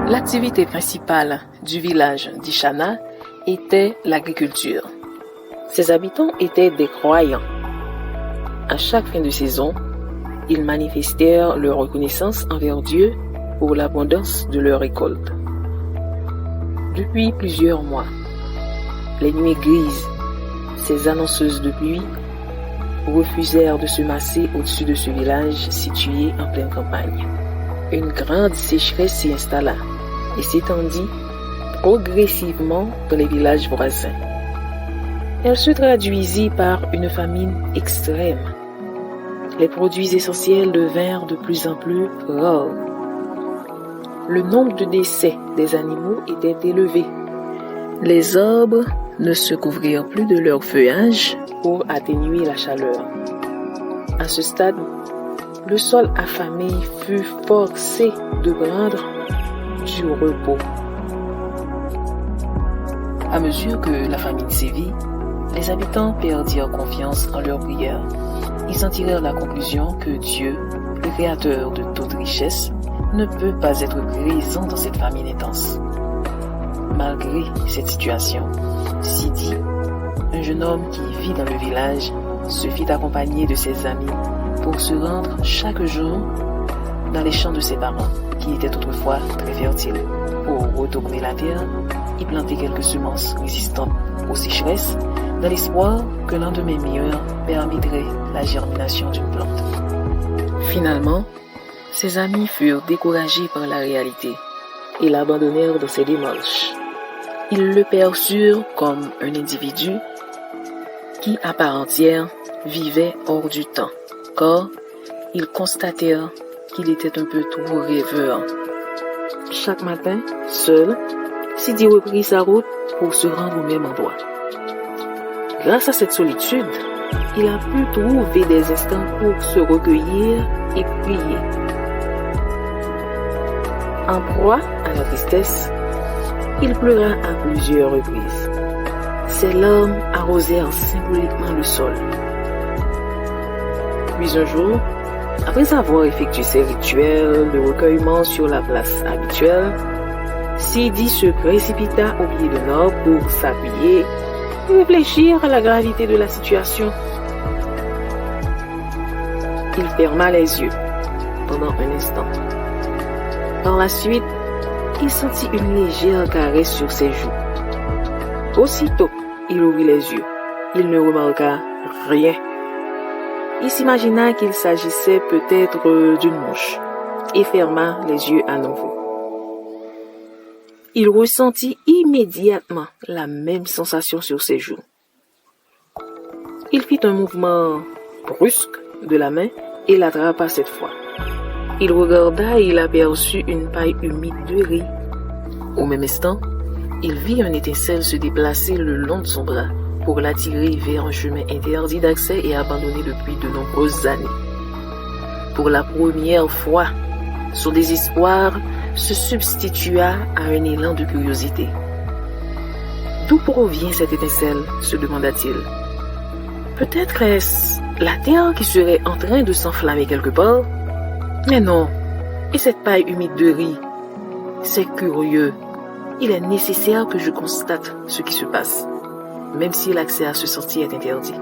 L'activité principale du village d'Ishana était l'agriculture. Ses habitants étaient des croyants. À chaque fin de saison, ils manifestèrent leur reconnaissance envers Dieu pour l'abondance de leur récolte. Depuis plusieurs mois, les nuits grises, ces annonceuses de pluie, refusèrent de se masser au-dessus de ce village situé en pleine campagne. Une grande sécheresse s'y installa et s'étendit progressivement dans les villages voisins. Elle se traduisit par une famine extrême. Les produits essentiels devinrent de plus en plus rares. Le nombre de décès des animaux était élevé. Les arbres ne se couvrirent plus de leur feuillage pour atténuer la chaleur. À ce stade, le sol affamé fut forcé de prendre du repos. À mesure que la famine sévit, les habitants perdirent confiance en leurs prières. Ils en tirèrent la conclusion que Dieu, le créateur de toute richesse, ne peut pas être présent dans cette famine intense. Malgré cette situation, Sidi, un jeune homme qui vit dans le village, se fit accompagner de ses amis pour se rendre chaque jour dans les champs de ses parents, qui étaient autrefois très fertiles. Pour retourner la terre, y planter quelques semences résistantes aux sécheresses, dans l'espoir que l'endemain meilleur permettrait la germination d'une plante. Finalement, ses amis furent découragés par la réalité et l'abandonnèrent dans ses démarches. Ils le perçurent comme un individu qui, à part entière, vivait hors du temps, car ils constatèrent qu'il était un peu trop rêveur. Chaque matin, seul, Sidi reprit sa route pour se rendre au même endroit. Grâce à cette solitude, il a pu trouver des instants pour se recueillir et prier. En proie à la tristesse, il pleura à plusieurs reprises. Ses larmes arrosèrent symboliquement le sol. Puis un jour, après avoir effectué ses rituels de recueillement sur la place habituelle, Sidi se précipita au pied d'un arbre pour s'appuyer et réfléchir à la gravité de la situation. Il ferma les yeux pendant un instant. Par la suite, il sentit une légère caresse sur ses joues. Aussitôt, il ouvrit les yeux. Il ne remarqua rien. Il s'imagina qu'il s'agissait peut-être d'une mouche et ferma les yeux à nouveau. Il ressentit immédiatement la même sensation sur ses joues. Il fit un mouvement brusque de la main et l'attrapa cette fois. Il regarda et il aperçut une paille humide de riz. Au même instant, il vit une étincelle se déplacer le long de son bras pour l'attirer vers un chemin interdit d'accès et abandonné depuis de nombreuses années. Pour la première fois, son désespoir se substitua à un élan de curiosité. D'où provient cette étincelle, se demanda-t-il. Peut-être est-ce la terre qui serait en train de s'enflammer quelque part? Mais non, et cette paille humide de riz? C'est curieux. Il est nécessaire que je constate ce qui se passe, même si l'accès à ce sentier est interdit.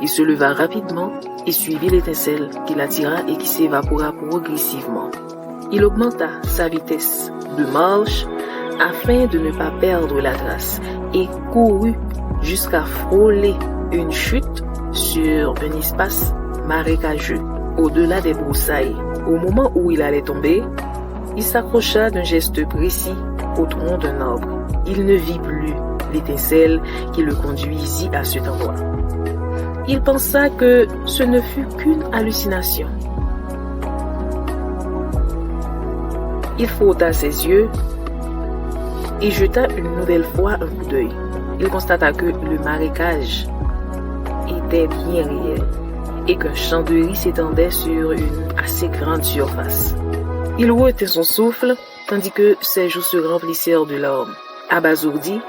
Il se leva rapidement et suivit l'étincelle qui l'attira et qui s'évapora progressivement. Il augmenta sa vitesse de marche afin de ne pas perdre la trace et courut jusqu'à frôler une chute sur un espace marécageux au-delà des broussailles. Au moment où il allait tomber, il s'accrocha d'un geste précis au tronc d'un arbre. Il ne vit plus l'étincelle qui le conduisit à cet endroit. Il pensa que ce ne fut qu'une hallucination. Il frotta ses yeux et jeta une nouvelle fois un coup d'œil. Il constata que le marécage était bien réel et qu'un champ de riz s'étendait sur une assez grande surface. Il retint son souffle tandis que ses joues se remplissèrent de larmes. Abasourdi,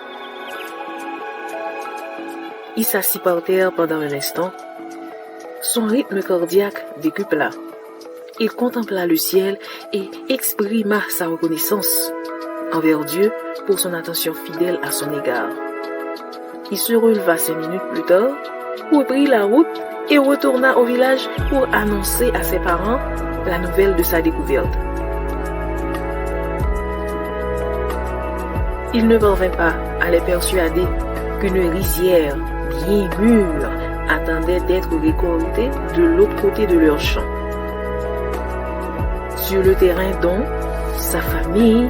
il s'assit par terre pendant un instant. Son rythme cardiaque décupla. il contempla le ciel et exprima sa reconnaissance envers Dieu pour son attention fidèle à son égard. Il se releva 5 minutes plus tard, reprit la route et retourna au village pour annoncer à ses parents la nouvelle de sa découverte. Il ne parvint pas à les persuader qu'une rizière bien mûre attendait d'être récoltée de l'autre côté de leur champ, sur le terrain dont sa famille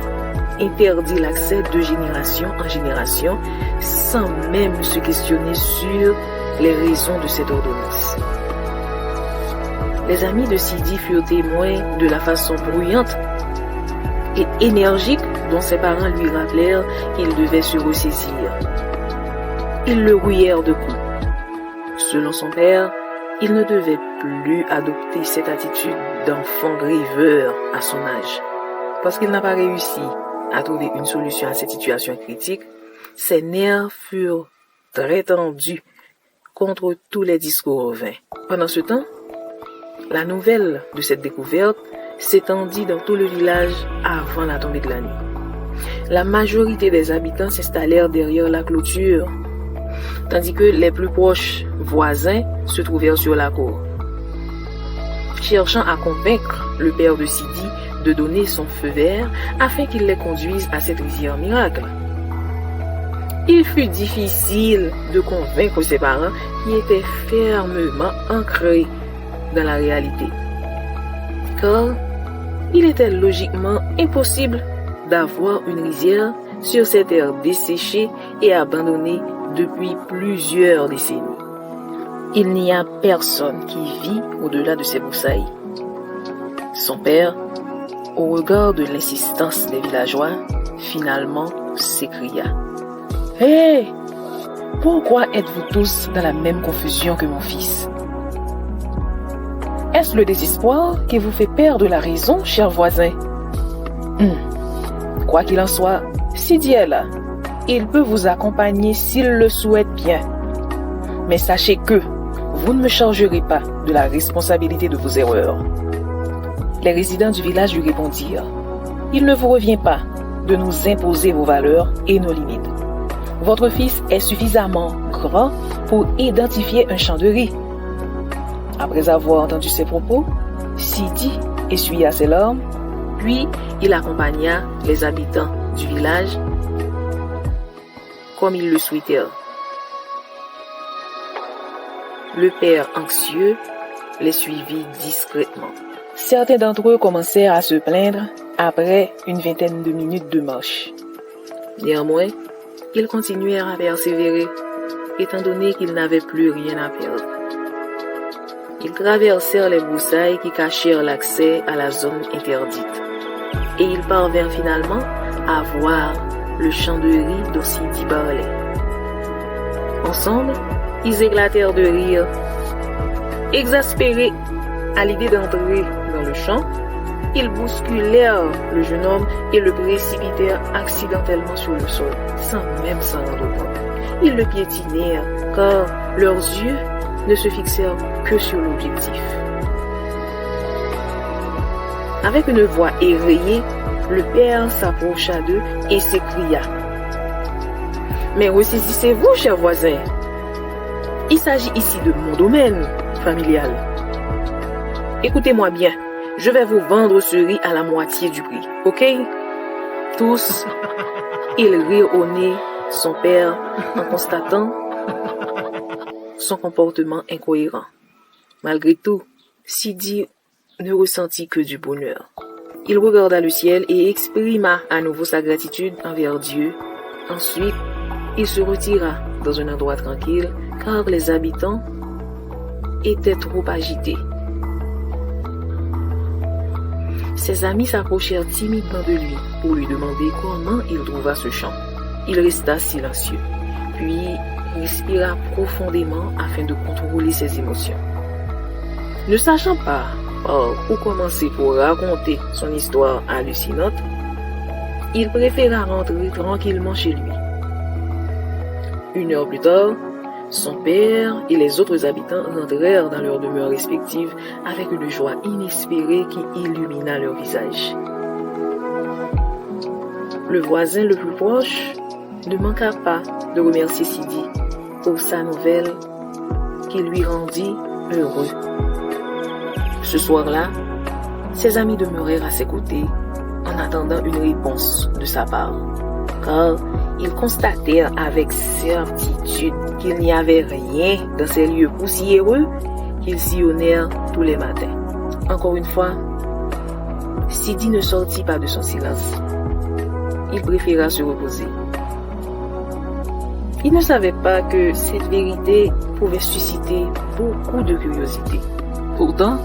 interdit l'accès de génération en génération sans même se questionner sur les raisons de cette ordonnance. Les amis de Sidi furent témoins de la façon bruyante et énergique dont ses parents lui rappelèrent qu'il devait se ressaisir. Ils le rouillèrent de coups. Selon son père, il ne devait plus adopter cette attitude d'enfant rêveur à son âge. Parce qu'il n'a pas réussi à trouver une solution à cette situation critique, ses nerfs furent très tendus contre tous les discours vains. Pendant ce temps, la nouvelle de cette découverte s'étendit dans tout le village avant la tombée de la nuit. La majorité des habitants s'installèrent derrière la clôture, tandis que les plus proches voisins se trouvèrent sur la cour, cherchant à convaincre le père de Sidi de donner son feu vert afin qu'il les conduise à cette rizière miracle. Il fut difficile de convaincre ses parents qui étaient fermement ancrés dans la réalité, car il était logiquement impossible d'avoir une rizière sur cette terre desséchée et abandonnée depuis plusieurs décennies. Il n'y a personne qui vit au-delà de ces broussailles. Son père, au regard de l'insistance des villageois, finalement s'écria: « Hé! Pourquoi êtes-vous tous dans la même confusion que mon fils? Est-ce le désespoir qui vous fait perdre la raison, cher voisin? Quoi qu'il en soit, Sidi est là. Il peut vous accompagner s'il le souhaite bien. Mais sachez que vous ne me chargerez pas de la responsabilité de vos erreurs. » Les résidents du village lui répondirent: « Il ne vous revient pas de nous imposer vos valeurs et nos limites. Votre fils est suffisamment grand pour identifier un champ de riz. » Après avoir entendu ces propos, Sidi essuya ses larmes, puis il accompagna les habitants du village comme ils le souhaitèrent. Le père anxieux les suivit discrètement. Certains d'entre eux commencèrent à se plaindre après une vingtaine de minutes de marche. Néanmoins, ils continuèrent à persévérer, étant donné qu'ils n'avaient plus rien à perdre. Ils traversèrent les broussailles qui cachèrent l'accès à la zone interdite, et ils parvinrent finalement à voir le champ de riz dont Sidi parlait. Ensemble, ils éclatèrent de rire. Exaspérés à l'idée d'entrer dans le champ, ils bousculèrent le jeune homme et le précipitèrent accidentellement sur le sol, sans même s'en rendre compte. Ils le piétinèrent, car leurs yeux ne se fixèrent que sur l'objectif. Avec une voix éveillée, le père s'approcha d'eux et s'écria: « Mais ressaisissez-vous, chers voisins. Il s'agit ici de mon domaine familial. Écoutez-moi bien, je vais vous vendre ce riz à la moitié du prix, ok? » Tous, ils rirent au nez son père en constatant son comportement incohérent. Malgré tout, Sidi ne ressentit que du bonheur. Il regarda le ciel et exprima à nouveau sa gratitude envers Dieu. Ensuite, il se retira dans un endroit tranquille, car les habitants étaient trop agités. Ses amis s'approchèrent timidement de lui pour lui demander comment il trouva ce champ. Il resta silencieux, puis respira profondément afin de contrôler ses émotions. Ne sachant pas par où commencer pour raconter son histoire hallucinante, il préféra rentrer tranquillement chez lui. 1 heure plus tard, Son père et les autres habitants rentrèrent dans leurs demeures respectives avec une joie inespérée qui illumina leur visage. Le voisin le plus proche ne manqua pas de remercier Sidi pour sa nouvelle qui lui rendit heureux. Ce soir-là, ses amis demeurèrent à ses côtés en attendant une réponse de sa part, car ils constatèrent avec certitude qu'il n'y avait rien dans ces lieux poussiéreux qu'ils sillonnèrent tous les matins. Encore une fois, Sidi ne sortit pas de son silence. Il préféra se reposer. Il ne savait pas que cette vérité pouvait susciter beaucoup de curiosité. Pourtant,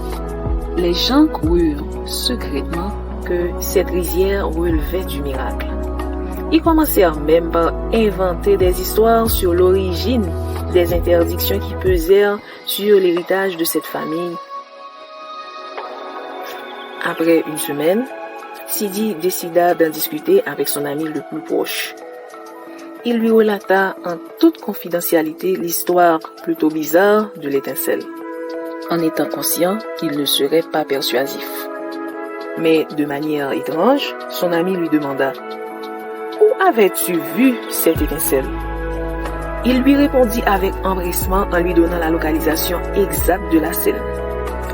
les gens crurent secrètement que cette rizière relevait du miracle. Ils commencèrent même par inventer des histoires sur l'origine des interdictions qui pesèrent sur l'héritage de cette famille. Après une semaine, Sidi décida d'en discuter avec son ami le plus proche. Il lui relata en toute confidentialité l'histoire plutôt bizarre de l'étincelle, en étant conscient qu'il ne serait pas persuasif. Mais de manière étrange, son ami lui demanda « Où avais-tu vu cette étincelle ?» Il lui répondit avec empressement en lui donnant la localisation exacte de la scène.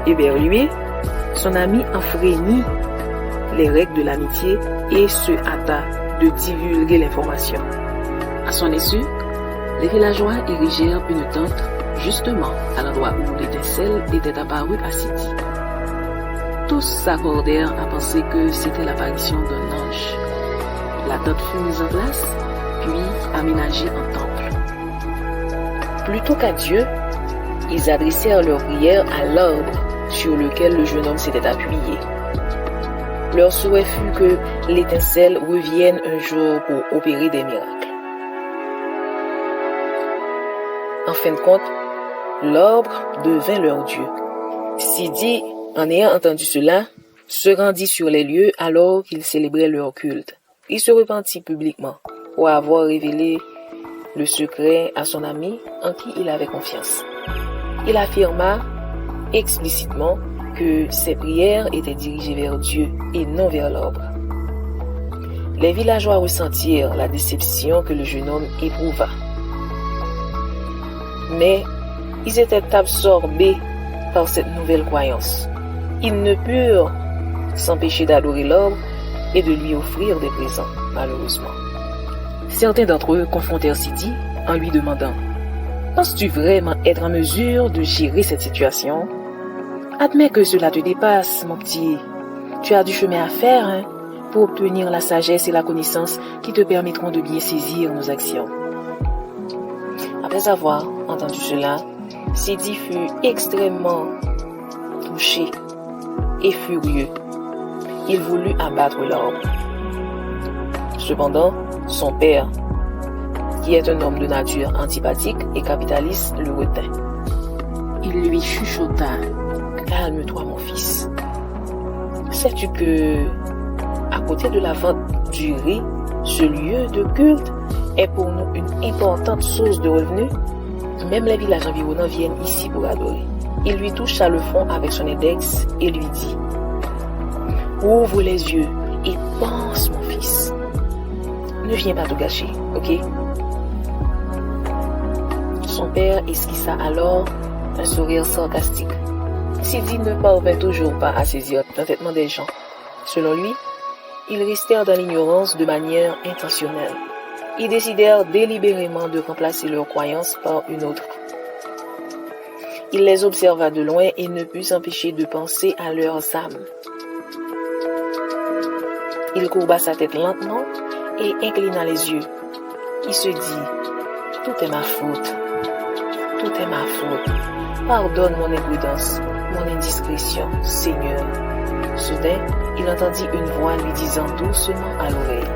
Éberlué, son ami enfreignit les règles de l'amitié et se hâta de divulguer l'information. À son insu, les villageois érigèrent une tente justement à l'endroit où l'étincelle était apparue à Sidi. Tous s'accordèrent à penser que c'était l'apparition d'un ange. La tente fut mise en place, puis aménagée en temple. Plutôt qu'à Dieu, ils adressèrent leurs prières à l'arbre sur lequel le jeune homme s'était appuyé. Leur souhait fut que l'étincelle revienne un jour pour opérer des miracles. En fin de compte, l'arbre devint leur dieu. Sidi, en ayant entendu cela, se rendit sur les lieux alors qu'ils célébraient leur culte. Il se repentit publiquement pour avoir révélé le secret à son ami en qui il avait confiance. Il affirma explicitement que ses prières étaient dirigées vers Dieu et non vers l'arbre. Les villageois ressentirent la déception que le jeune homme éprouva. Mais ils étaient absorbés par cette nouvelle croyance. Ils ne purent s'empêcher d'adorer l'arbre et de lui offrir des présents, malheureusement. Certains d'entre eux confrontèrent Sidi en lui demandant « Penses-tu vraiment être en mesure de gérer cette situation ? Admets que cela te dépasse, mon petit. Tu as du chemin à faire pour obtenir la sagesse et la connaissance qui te permettront de bien saisir nos actions. » Après avoir entendu cela, Sidi fut extrêmement touché et furieux. Il voulut abattre l'arbre. Cependant, son père, qui est un homme de nature antipathique et capitaliste, le retint. Il lui chuchota « Calme-toi, mon fils. Sais-tu que, à côté de la vente du riz, ce lieu de culte est pour nous une importante source de revenus? Même les villages environnants viennent ici pour adorer. » Il lui toucha le front avec son index et lui dit « Ouvre les yeux et pense, mon fils. Ne viens pas te gâcher, ok ?» Son père esquissa alors un sourire sarcastique. Sidi ne parvint toujours pas à saisir l'entêtement des gens. Selon lui, ils restèrent dans l'ignorance de manière intentionnelle. Ils décidèrent délibérément de remplacer leur croyance par une autre. Il les observa de loin et ne put s'empêcher de penser à leurs âmes. Il courba sa tête lentement et inclina les yeux. Il se dit « Tout est ma faute. Tout est ma faute. Pardonne mon imprudence, mon indiscrétion, Seigneur. » Soudain, il entendit une voix lui disant doucement à l'oreille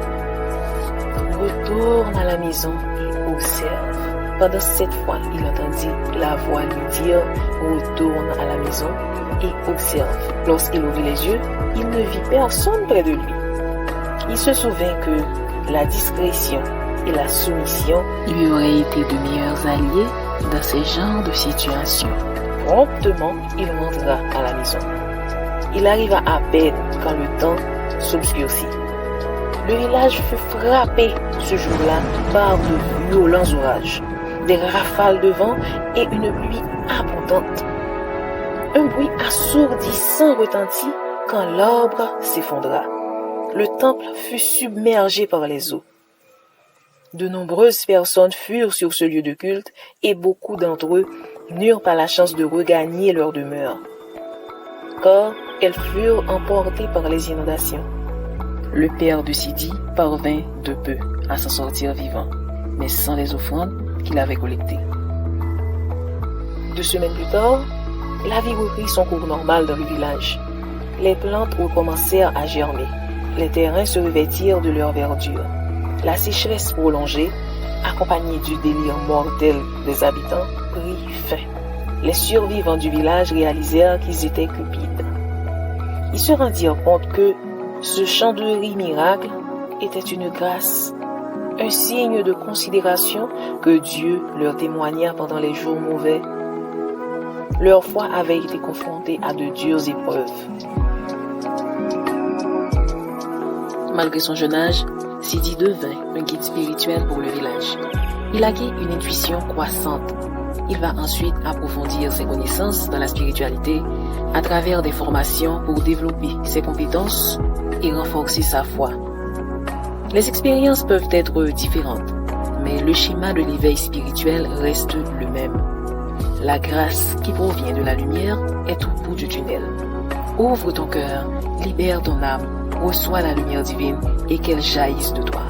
« Retourne à la maison et observe. » Pendant 7 fois, il entendit la voix lui dire « Retourne à la maison et observe. » Lorsqu'il ouvrit les yeux, il ne vit personne près de lui. Il se souvint que la discrétion et la soumission lui auraient été de meilleurs alliés dans ces genres de situations. Promptement, il rentra à la maison. Il arriva à peine quand le temps s'obscurcit. Le village fut frappé ce jour-là par de violents orages, des rafales de vent et une pluie abondante. Un bruit assourdissant retentit quand l'arbre s'effondra. Le temple fut submergé par les eaux. De nombreuses personnes furent sur ce lieu de culte et beaucoup d'entre eux n'eurent pas la chance de regagner leur demeure, car elles furent emportées par les inondations. Le père de Sidi parvint de peu à s'en sortir vivant, mais sans les offrandes qu'il avait collectées. 2 semaines plus tard, la vie reprit son cours normal dans le village. Les plantes recommencèrent à germer. Les terrains se revêtirent de leur verdure. La sécheresse prolongée, accompagnée du délire mortel des habitants, prit fin. Les survivants du village réalisèrent qu'ils étaient cupides. Ils se rendirent compte que ce chant de riz miracle était une grâce, un signe de considération que Dieu leur témoigna pendant les jours mauvais. Leur foi avait été confrontée à de dures épreuves. Malgré son jeune âge, Sidi devint un guide spirituel pour le village. Il acquit une intuition croissante. Il va ensuite approfondir ses connaissances dans la spiritualité à travers des formations pour développer ses compétences et renforcer sa foi. Les expériences peuvent être différentes, mais le schéma de l'éveil spirituel reste le même. La grâce qui provient de la lumière est au bout du tunnel. Ouvre ton cœur, libère ton âme, reçois la lumière divine et qu'elle jaillisse de toi.